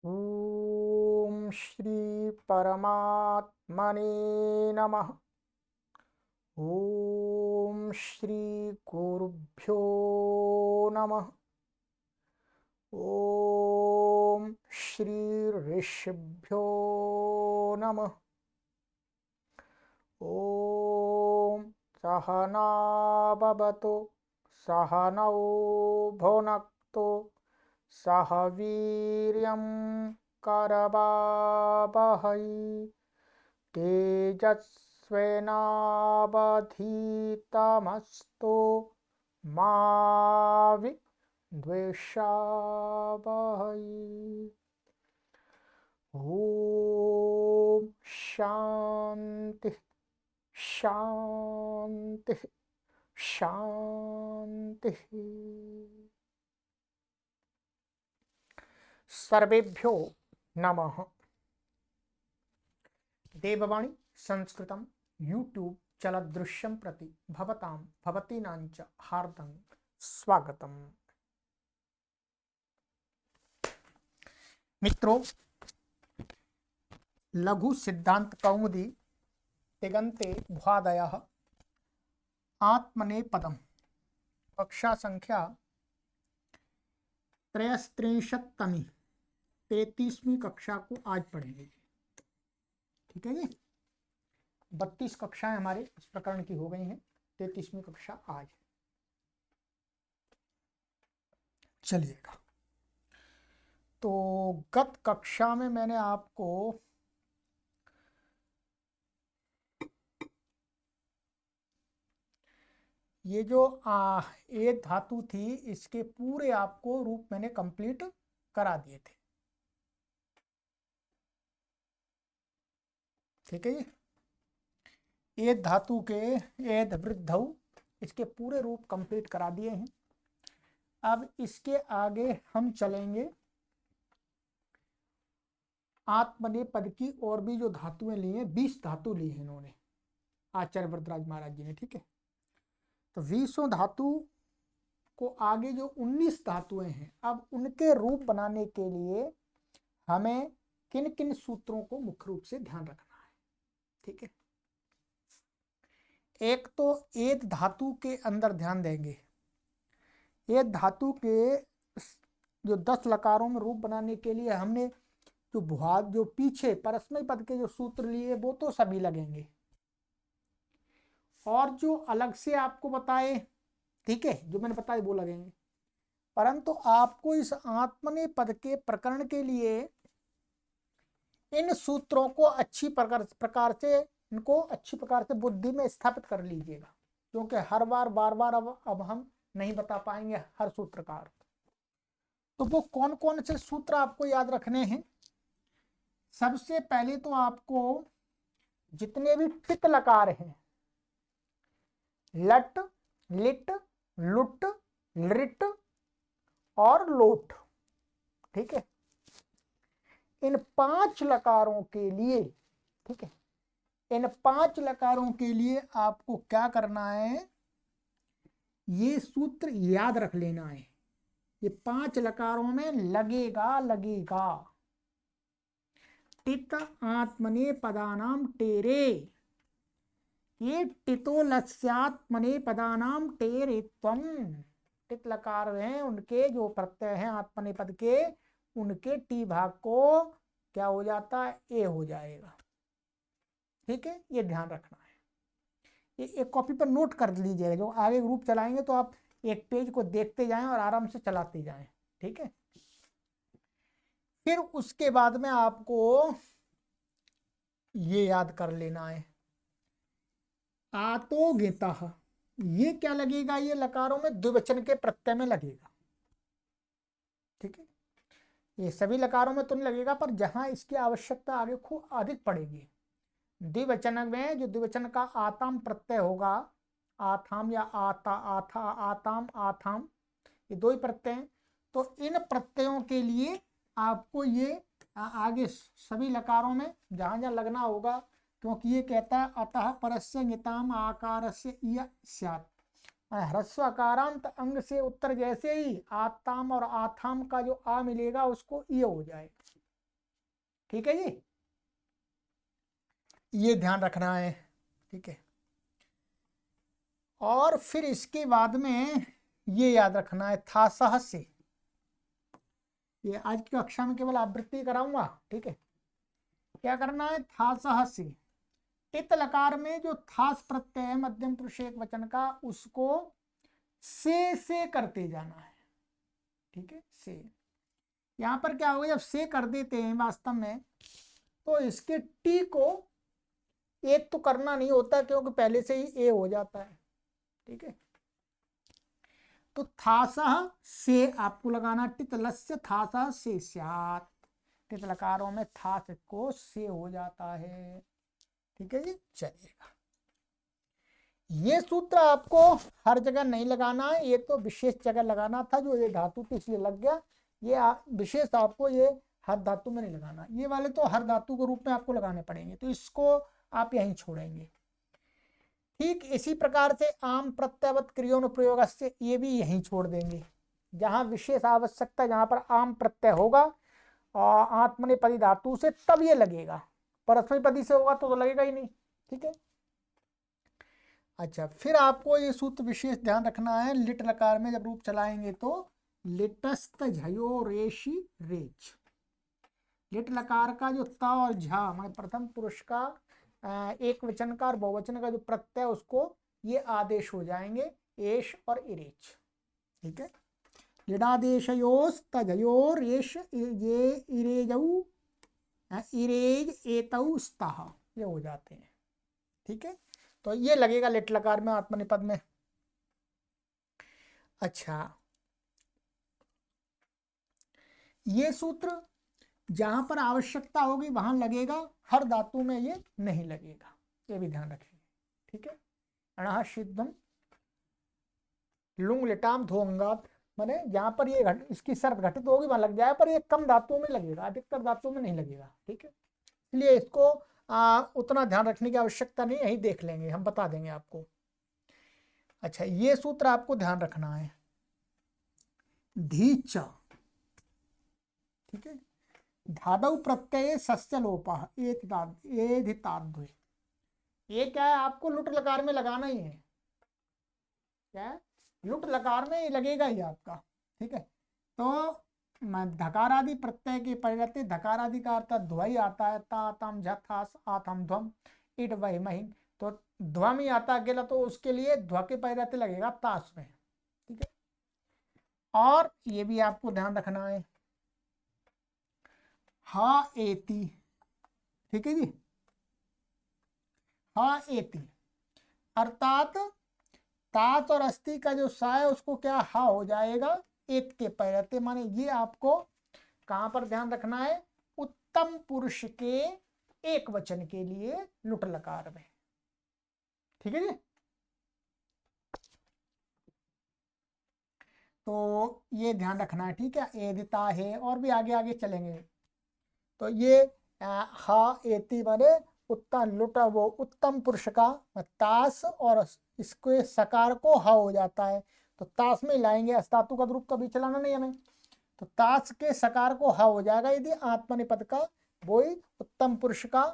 ओम श्री परमात्मने नमः। ओम श्री गुरुभ्यो नमः। ओम श्री ऋषिभ्यो नमः। ओम सहना भवतु सहनौ भुनक्तु सह वीर्यं करवावहै तेजस्विनावधीतमस्तु मा विद्विषावहै। ओम शांति शांति शांति। सर्वेभ्यो नमः। देववाणी संस्कृतं यूट्यूब चलदृश्यं प्रति भवतां भवतीनांच हार्दं स्वागतम्। मित्रों, लघु सिद्धांत कौमुदी तिगंते भ्वादयः आत्मनेपदम कक्षा संख्या 33वीं 33वीं कक्षा को आज पढ़ेंगे। ठीक है जी। 32 कक्षाएं हमारे इस प्रकरण की हो गई हैं, 33वीं कक्षा आज। चलिएगा, तो गत कक्षा में मैंने आपको ये जो ए धातु थी इसके पूरे आपको रूप मैंने कंप्लीट करा दिए थे। ठीक है जी। ए धातु के एद वृद्धौ इसके पूरे रूप कंप्लीट करा दिए हैं। अब इसके आगे हम चलेंगे आत्मनेपद की और भी जो धातुएं ली हैं, 20 धातु ली है इन्होंने, आचार्य वरदराज महाराज जी ने। ठीक है, तो 20 धातु को आगे जो 19 धातुएं हैं, अब उनके रूप बनाने के लिए हमें किन किन सूत्रों को मुख्य रूप से ध्यान रखना है। ठीक है, एक तो एद धातु के अंदर ध्यान देंगे। एद धातु के जो 10 लकारों में रूप बनाने के लिए हमने जो पीछे परस्मय पद के जो सूत्र लिए वो तो सभी लगेंगे, और जो अलग से आपको बताए, ठीक है, जो मैंने बताया वो लगेंगे। परंतु आपको इस आत्मनेपद के प्रकरण के लिए इन सूत्रों को अच्छी प्रकार से इनको अच्छी प्रकार से बुद्धि में स्थापित कर लीजिएगा, क्योंकि हर बार बार बार अब हम नहीं बता पाएंगे हर सूत्र का अर्थ। तो वो कौन कौन से सूत्र आपको याद रखने हैं? सबसे पहले तो आपको जितने भी टित लकार हैं, लट, लिट, लुट, लृट और लोट, ठीक है, इन 5 लकारों के लिए, ठीक है, इन 5 लकारों के लिए आपको क्या करना है? ये सूत्र याद रख लेना है। ये 5 लकारों में लगेगा लगेगा। टित आत्मने पदानाम टेरे, ये टितो लस्यात्मने पदानाम टेरे त्वम। टित लकार हैं उनके जो प्रत्यय हैं आत्मने पद के, उनके टी भाग को क्या हो जाता है? ए हो जाएगा। ठीक है, ये ध्यान रखना है। ये एक कॉपी पर नोट कर लीजिएगा, जो आगे ग्रुप चलाएंगे तो आप एक पेज को देखते जाएं और आराम से चलाते जाएं। ठीक है, फिर उसके बाद में आपको ये याद कर लेना है, आतो गेता, ये क्या लगेगा? ये लकारों में द्विवचन के प्रत्यय में लगेगा। ठीक है, ये सभी लकारों में तो नहीं लगेगा, पर जहां इसकी आवश्यकता आगे खूब अधिक पड़ेगी, द्विवचन में जो द्विवचन का आताम प्रत्यय होगा, आथाम या आता, आथा, आताम, आथाम, ये 2 ही प्रत्यय हैं। तो इन प्रत्ययों के लिए आपको ये आगे सभी लकारों में जहां जहां लगना होगा, क्योंकि ये कहता है अतः परस्य निताम आकारस्य इय स्यात्, ह्रस्वकारांत अंग से उत्तर जैसे ही आताम और आथाम का जो आ मिलेगा उसको इय हो जाए। ठीक है जी, ये ध्यान रखना है। ठीक है, और फिर इसके बाद में ये याद रखना है, था सह से। ये आज की कक्षा में केवल आवृत्ति कराऊंगा। ठीक है, क्या करना है, था सह से। टित लकार में जो थास प्रत्यय है मध्यम पुरुष एक वचन का, उसको से करते जाना है। ठीक है, से। यहां पर क्या होगा, जब से कर देते हैं वास्तव में, तो इसके टी को एक तो करना नहीं होता, क्योंकि पहले से ही ए हो जाता है। ठीक है, तो थासह से आपको लगाना, टित लस्य थासह से स्यात्। टित लकारों में थास को से हो जाता है। ठीक है जी, चलिएगा। ये सूत्र आपको हर जगह नहीं लगाना है, ये तो विशेष जगह लगाना था, जो ये धातु थी इसलिए लग गया। ये विशेष आपको ये हर धातु में नहीं लगाना, ये वाले तो हर धातु के रूप में आपको लगाने पड़ेंगे, तो इसको आप यहीं छोड़ेंगे। ठीक इसी प्रकार से आम प्रत्ययवत क्रियोनुप्रयोग से, ये भी यहीं छोड़ देंगे। जहां विशेष आवश्यकता, जहां पर आम प्रत्यय होगा और आत्मनेपदी धातु से, तब ये लगेगा। परस्मैपदी से होगा तो लगेगा ही नहीं। ठीक है, अच्छा, फिर आपको ये सूत्र विशेष ध्यान रखना है। लिट लकार में जब रूप चलाएंगे तो लिटस्त झयो रेशी रेच। लिट लकार का जो त और झा माने प्रथम पुरुष का एक वचन का और बहुवचन का जो प्रत्यय, उसको ये आदेश हो जाएंगे, एश और इरेच। ठीक है, लिडादेशयोस तजयोर एश ये इरेजऊ इरेज एतऊ स्तः, ये हो जाते हैं। ठीक है, तो ये लगेगा लिट लकार में आत्मनिपद में। अच्छा, ये सूत्र जहां पर आवश्यकता होगी वहां लगेगा, हर धातु में ये नहीं लगेगा, ये भी ध्यान रखेंगे। ठीक है, अणः सिद्धम लुंग लिटाम धोंगात, माने जहां पर ये इसकी शर्त घटित होगी वहां लग जाए, पर ये कम धातुओं में लगेगा, अधिकतर धातुओं में नहीं लगेगा। ठीक है, इसलिए इसको उतना ध्यान रखने की आवश्यकता नहीं, यही देख लेंगे, हम बता देंगे आपको। अच्छा, ये सूत्र आपको ध्यान रखना है, धीच। ठीक है, धादव प्रत्यय सस्य लोपा एधिताद्वय। ये क्या है, आपको लुट लकार में लगाना ही है। क्या है, लुट लकार में लगेगा ही आपका। ठीक है, तो धकारादि प्रत्यय के परिवर्ते धकारादि का अर्थ ध्वई आता है, ता तम झथास आतम ध्वम इट वही महिन, तो ध्वम ही आता अकेला, तो उसके लिए ध्व के परिवर्ते लगेगा तास में। ठीक है, और ये भी आपको ध्यान रखना है, हा एति। ठीक है जी, हा एति अर्थात तात और अस्थि का जो सा है उसको क्या हा हो जाएगा एत के परिवर्ते, माने ये आपको कहां पर ध्यान रखना है, उत्तम पुरुष के एक वचन के लिए लुट लकार में। ठीक है जी, तो ये ध्यान रखना है। ठीक है, एदिता है, और भी आगे आगे चलेंगे। तो ये हा एति माने उत्तम लुट, वो उत्तम पुरुष का तास, और इसके सकार को हा हो जाता है, तो तास में लाएंगे, अस्तातु का रूप कभी चलाना नहीं हमें, तो तास के सकार को हा हो जाएगा यदि आत्मनिपद का वही उत्तम पुरुष का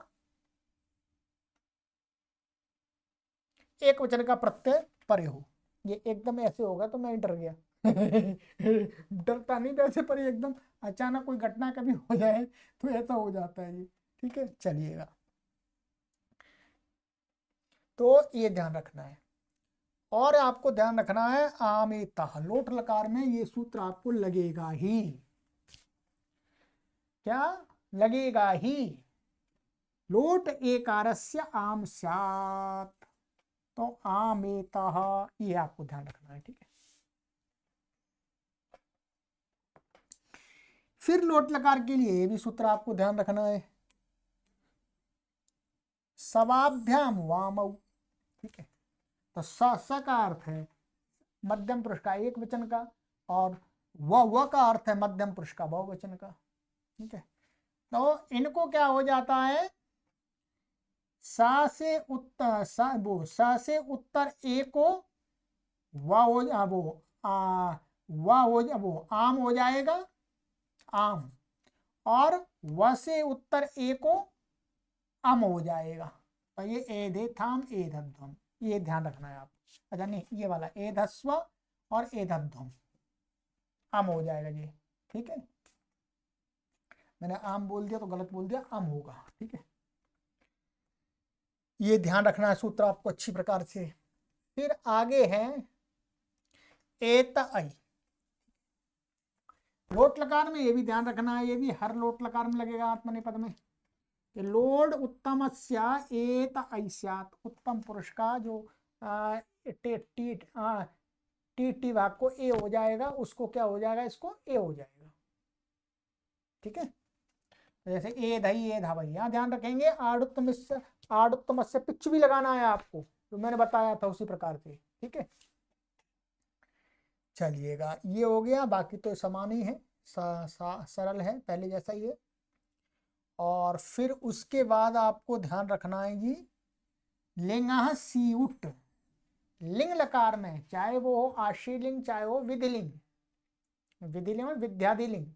एक वचन का प्रत्यय परे हो। ये एकदम ऐसे होगा तो मैं डर गया डरता नहीं वैसे, पर एकदम अचानक कोई घटना कभी हो जाए तो ऐसा हो जाता है ये। ठीक है, चलिएगा, तो ये ध्यान रखना है। और आपको ध्यान रखना है, आमेता लोट लकार में ये सूत्र आपको लगेगा ही। क्या लगेगा ही, लोट एकारस्य आम स्यात्, तो आमेता, ये आपको ध्यान रखना है। ठीक है, फिर लोट लकार के लिए ये भी सूत्र आपको ध्यान रखना है, सवाभ्याम वामौ। ठीक है, तो स का अर्थ है मध्यम पुरुष का एक वचन का, और व का अर्थ है मध्यम पुरुष का बहुवचन का। ठीक है, तो इनको क्या हो जाता है, सा से उत्तर सा से उत्तर ए को वा हो जा वो वा हो जा वो आम हो जाएगा, आम, और व से उत्तर ए को अम हो जाएगा। तो ये एधेथाम एधध्वम, ये ध्यान रखना है आप। अच्छा नहीं, ये वाला एधस्व और एधध्वम अम हो जाएगा ये, ठीक है। मैंने आम बोल दिया तो गलत बोल दिया, अम होगा, ठीक है। ये ध्यान रखना है सूत्र आपको अच्छी प्रकार से। फिर आगे है एत ऐ। लोट लकार में ये भी ध्यान रखना है, ये भी हर लोट लकार में लगेगा आत्मनेपद में। लोड उत्तमस्या एत ऐ स्यात्, उत्तम पुरुष का जो टी भाग को ए हो जाएगा, उसको क्या हो जाएगा, इसको ए हो जाएगा, ठीक है। जैसे ए धई ए धावई, यहाँ ध्यान रखेंगे आड़ुत्तम से पिच भी लगाना है आपको, जो मैंने बताया था उसी प्रकार से, ठीक है। चलिएगा, ये हो गया, बाकी तो समान ही है, सरल है, पहले जैसा ही है। और फिर उसके बाद आपको ध्यान रखना है जी, लिंगः सीउट, लिंग लकार में चाहे वो हो आशीलिंग चाहे हो विधिलिंग, विधिलिंग में विद्याधिलिंग,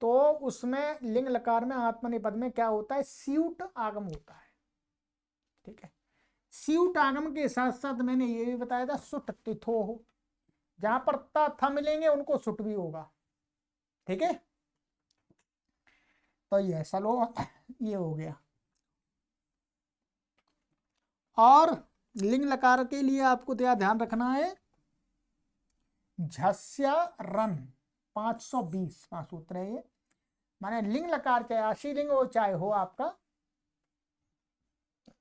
तो उसमें लिंग लकार में आत्मनेपद में क्या होता है, सीउट आगम होता है, ठीक है। सीउट आगम के साथ साथ मैंने ये भी बताया था सुट तिथो हो, जहां पर ता था मिलेंगे उनको सुट भी होगा, ठीक है। तो ये चलो, ये हो गया। और लिंग लकार के लिए आपको क्या ध्यान रखना है, झस्या रन 520 का सूत्र है ये। माने लिंग लकार चाहे आशीलिंग हो चाहे हो आपका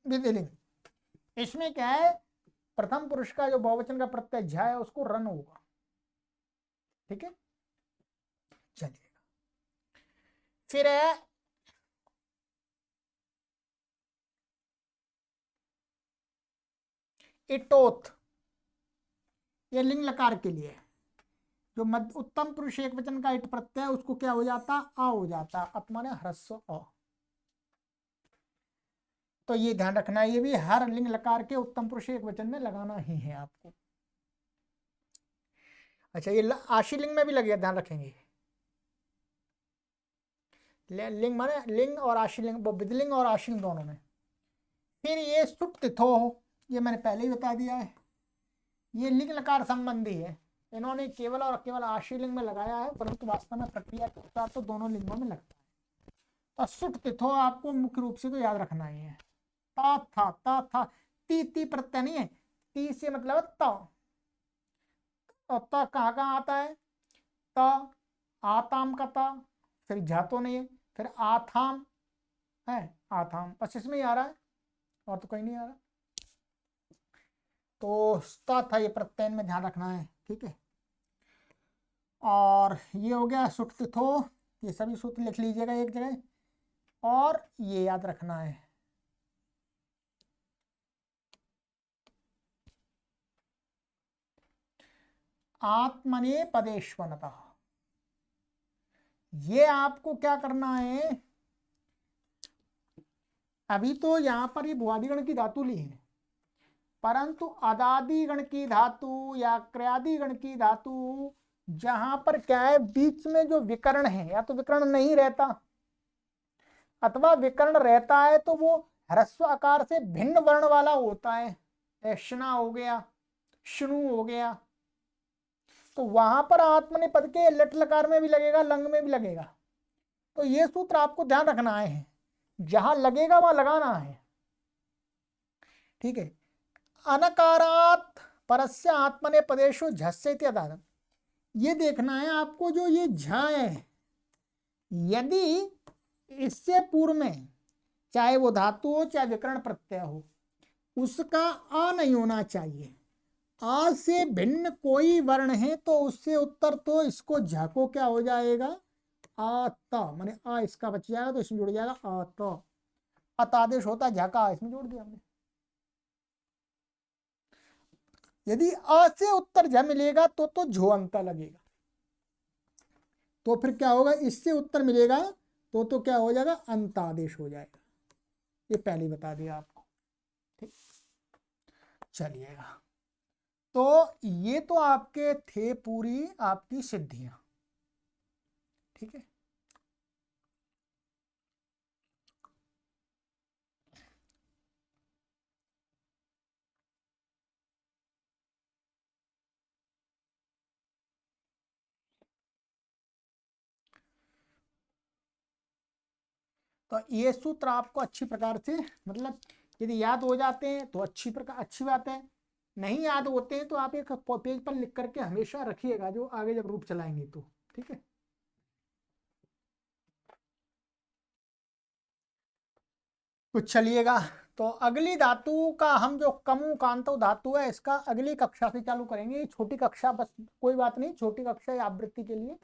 विधिलिंग, इसमें क्या है, प्रथम पुरुष का जो बहुवचन का प्रत्यय झ है उसको रन होगा, ठीक है। चलिएगा, फिर है इटोथ, ये लिंग लकार के लिए है। जो मध्य उत्तम पुरुष एक वचन का इट प्रत्यय उसको क्या हो जाता, आ हो जाता, अत माने ह्रस्व अ। तो ये ध्यान रखना है, ये भी हर लिंग लकार के उत्तम पुरुष एक वचन में लगाना ही है आपको। अच्छा, ये आशीलिंग में भी लगेगा, ध्यान रखेंगे। लिंग माने लिंग और आशीलिंग, विधिलिंग और आशीलिंग दोनों में। फिर ये सुट तिथो हो, ये मैंने पहले ही बता दिया है, ये लिंग लकार संबंधी है। इन्होंने केवल और केवल आशीलिंग में लगाया है, परंतु वास्तव में प्रक्रिया के अनुसार तो दोनों लिंगों में लगता है। तो सुट तिथो आपको मुख्य रूप से तो याद रखना ही है। ता था ती प्रत्यय नहीं है, ती से मतलब त, और त कहाँ कहाँ आता है, त आताम का ता, फिर झा तो नहीं है, फिर आथाम है, आथाम बस इसमें ही आ रहा है, और तो कहीं नहीं आ रहा। तो ता था ये प्रत्यय में ध्यान रखना है, ठीक है। और ये हो गया सुट तिथो, ये सभी सूत्र लिख लीजिएगा एक जगह। और ये याद रखना है, आत्मने पदेश्वनतः, ये आपको क्या करना है, अभी तो यहां पर ये भुआदिगण की धातु ली है, परंतु अदादिगण की धातु या क्रियादिगण की धातु, जहां पर क्या है बीच में जो विकर्ण है, या तो विकर्ण नहीं रहता अथवा विकर्ण रहता है तो वो ह्रस्व आकार से भिन्न वर्ण वाला होता है, शना हो गया, श्नु हो गया, तो वहां पर आत्मनेपद के लट लकार में भी लगेगा, लंग में भी लगेगा। तो ये सूत्र आपको ध्यान रखना है, जहां लगेगा वहां लगाना है, ठीक है। अनकारात परस्य आत्मने पदेशु झस्य इत्यादि, ये देखना है आपको, जो ये झ है, यदि इससे पूर्व में चाहे वो धातु हो चाहे विकर्ण प्रत्यय हो, उसका आ नहीं होना चाहिए। आ से भिन्न कोई वर्ण है तो उससे उत्तर तो इसको झ को क्या हो जाएगा, आत, माने आ इसका बच जाएगा तो इसमें जुड़ जाएगा आत, अतादेश होता है झ का, इसमें जोड़ दिया हमने। यदि अ से उत्तर झ मिलेगा तो झोअंता लगेगा, तो फिर क्या होगा, इससे उत्तर मिलेगा तो क्या हो जाएगा, अंतादेश हो जाएगा। ये पहले बता दिया आपको, ठीक। चलिएगा, तो ये तो आपके थे पूरी आपकी सिद्धियां, ठीक है। तो ये सूत्र आपको अच्छी प्रकार से, मतलब यदि याद हो जाते हैं तो अच्छी बात है, नहीं याद होते हैं तो आप एक पेज पर लिख करके हमेशा रखिएगा, जो आगे जब रूप चलाएंगे तो। ठीक है, तो चलिएगा, तो अगली धातु का हम जो कमु कांतो धातु है इसका अगली कक्षा से चालू करेंगे। छोटी कक्षा, बस कोई बात नहीं, छोटी कक्षा या आवृत्ति के लिए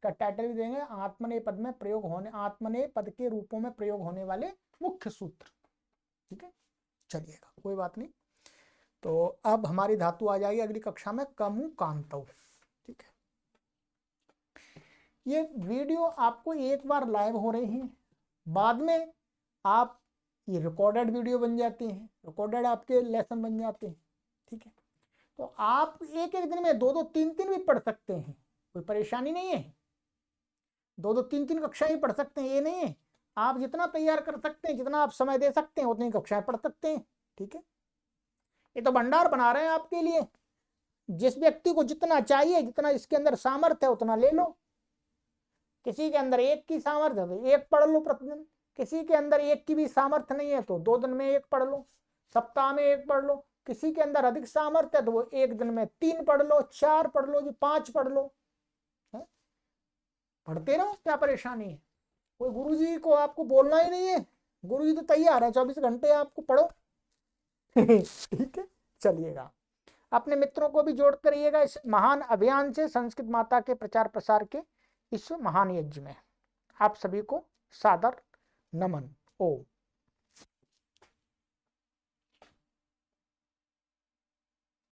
का टाइटल भी देंगे, आत्मनेय पद में प्रयोग होने, आत्मनेय पद के रूपों में प्रयोग होने वाले मुख्य सूत्र। ठीक है, चलिएगा, कोई बात नहीं। तो अब हमारी धातु आ जाएगी अगली कक्षा में कमु कांतो। ठीक है, ये वीडियो आपको एक बार लाइव हो रही है, बाद में आप ये रिकॉर्डेड वीडियो बन जाती हैं, रिकॉर्डेड आपके लेसन बन जाते हैं। ठीक है, तो आप एक एक दिन में 2-2 3-3 भी पढ़ सकते हैं, कोई परेशानी नहीं है। 2-2 3-3 कक्षाएं पढ़ सकते हैं, ये नहीं है। आप जितना तैयार कर सकते हैं, जितना आप समय दे सकते हैं, उतनी कक्षाएं पढ़ सकते हैं। ठीक है, ये तो भंडार बना रहे हैं आपके लिए। जिस व्यक्ति को जितना चाहिए, जितना इसके अंदर सामर्थ्य है, उतना ले लो। किसी के अंदर एक की सामर्थ्य है तो एक पढ़ लो प्रतिदिन, किसी के अंदर एक की भी सामर्थ्य नहीं है तो 2 दिन में एक पढ़ लो, सप्ताह में एक पढ़ लो। किसी के अंदर अधिक सामर्थ्य है तो वो एक दिन में 3 पढ़ लो, 4 पढ़ लो, जी 5 पढ़ लो, पढ़ते रहो, क्या परेशानी है। कोई गुरुजी को आपको बोलना ही नहीं है, गुरुजी तो तैयार है 24 घंटे, आपको पढ़ो। ठीक है, चलिएगा, अपने मित्रों को भी जोड़ करिएगा इस महान अभियान से, संस्कृत माता के प्रचार प्रसार के इस महान यज्ञ में। आप सभी को सादर नमन। ओम।